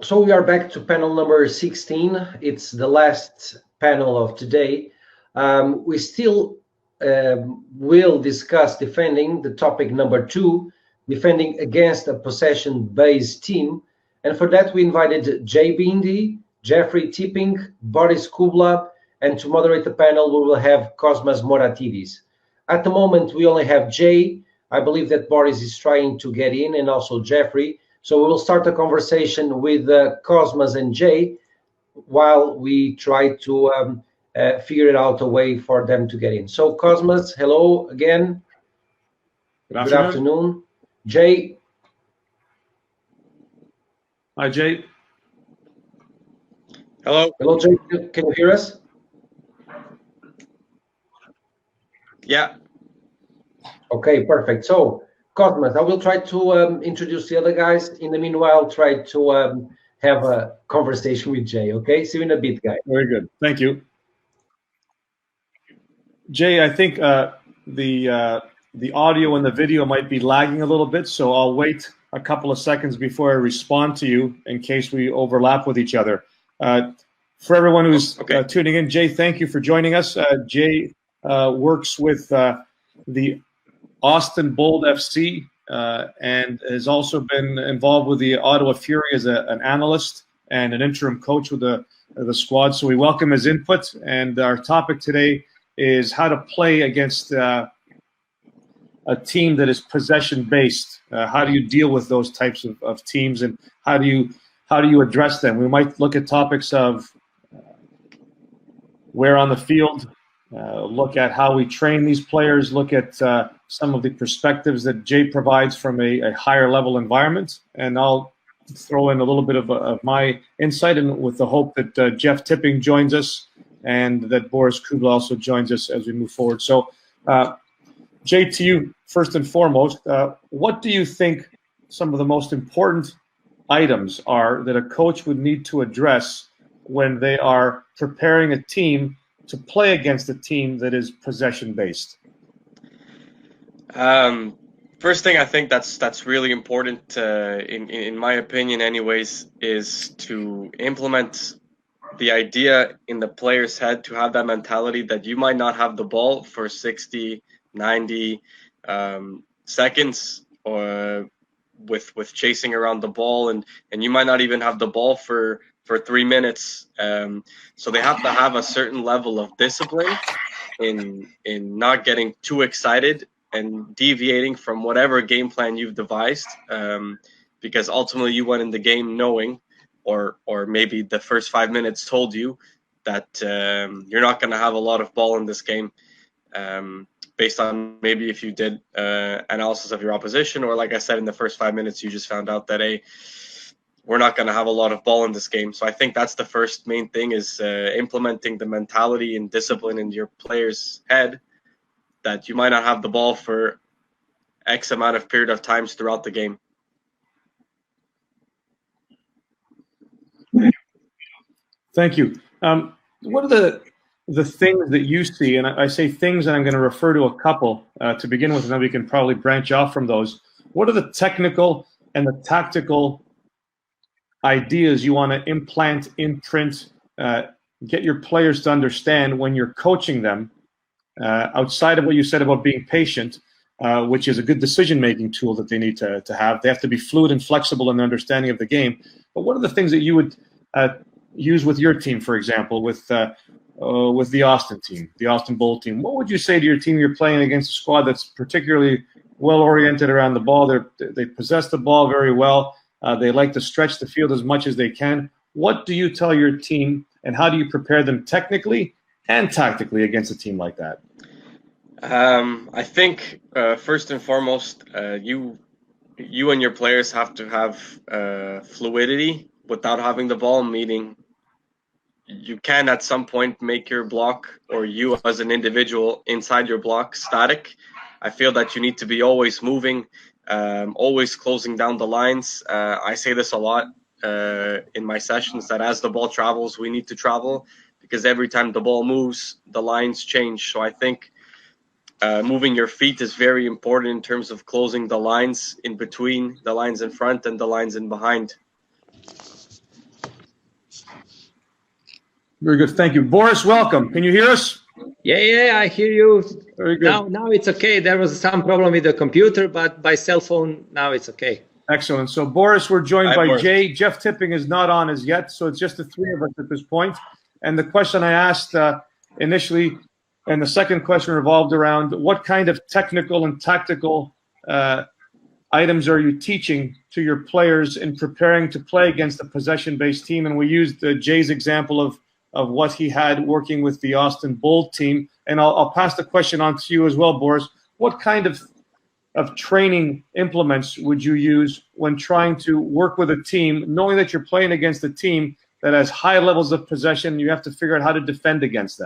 So we are back to panel number 16. It's the last panel of today. We still will discuss defending the topic number 2, defending against a possession-based team. And for that, we invited Jay Bhindi, Jeffrey Tipping, Boris Kubla, and to moderate the panel, we will have Kosmas Mouratidis. At the moment, we only have Jay. I believe that Boris is trying to get in, and also Jeffrey. So we will start a conversation with Kosmas and Jay while we try to figure out a way for them to get in. So Kosmas, hello again. Good afternoon. Jay. Hi, Jay. Hello. Hello, Jay. Can you hear us? Yeah. Okay, perfect. So Kosmas, I will try to introduce the other guys. In the meanwhile, try to have a conversation with Jay. Okay, see you in a bit, guys. Very good. Thank you. Jay, I think the audio and the video might be lagging a little bit, so I'll wait a couple of seconds before I respond to you in case we overlap with each other. For everyone who's tuning in, Jay, thank you for joining us. Jay works with the Austin Bold FC and has also been involved with the Ottawa Fury as an analyst and an interim coach with the squad. So we welcome his input. And our topic today is how to play against a team that is possession-based. How do you deal with those types of teams, and how do you address them? We might look at topics of where on the field, look at how we train these players, look at some of the perspectives that Jay provides from a higher level environment, and I'll throw in a little bit of my insight, and with the hope that Jeff Tipping joins us and that Boris Kubla also joins us as we move forward. So, Jay, to you first and foremost, what do you think some of the most important items are that a coach would need to address when they are preparing a team to play against a team that is possession-based? First thing I think that's really important, in my opinion anyways, is to implement the idea in the player's head, to have that mentality that you might not have the ball for 60, 90 seconds, or with chasing around the ball, and you might not even have the ball for 3 minutes. So they have to have a certain level of discipline in not getting too excited and deviating from whatever game plan you've devised, because ultimately you went in the game knowing, or maybe the first 5 minutes told you that you're not going to have a lot of ball in this game, based on maybe if you did analysis of your opposition, or like I said, in the first 5 minutes you just found out that we're not going to have a lot of ball in this game. So I think that's the first main thing, is implementing the mentality and discipline in your player's head that you might not have the ball for X amount of period of times throughout the game. Thank you. What are the things that you see, and I say things, and I'm going to refer to a couple to begin with, and then we can probably branch off from those. What are the technical and the tactical ideas you want to imprint, get your players to understand when you're coaching them, outside of what you said about being patient, which is a good decision-making tool that they need to have. They have to be fluid and flexible in their understanding of the game. But what are the things that you would use with your team, for example, with the Austin team, the Austin Bold team? What would you say to your team you're playing against a squad that's particularly well-oriented around the ball? They possess the ball very well. They like to stretch the field as much as they can. What do you tell your team, and how do you prepare them technically and tactically against a team like that? I think first and foremost, you and your players have to have fluidity without having the ball, meaning you can at some point make your block, or you as an individual inside your block, static. I feel that you need to be always moving, always closing down the lines. I say this a lot in my sessions, that as the ball travels, we need to travel, because every time the ball moves, the lines change. So I think moving your feet is very important in terms of closing the lines in between, the lines in front and the lines in behind. Very good. Thank you. Boris, welcome. Can you hear us? Yeah, I hear you. Very good. Now it's okay. There was some problem with the computer, but by cell phone, now it's okay. Excellent. So, Boris, we're joined Hi, by Boris. Jay. Jeff Tipping is not on as yet, so it's just the three of us at this point. And the question I asked initially, and the second question revolved around what kind of technical and tactical items are you teaching to your players in preparing to play against a possession-based team? And we used Jay's example of what he had working with the Austin Bold team. And I'll pass the question on to you as well, Boris. What kind of training implements would you use when trying to work with a team, knowing that you're playing against a team that has high levels of possession? You have to figure out how to defend against them.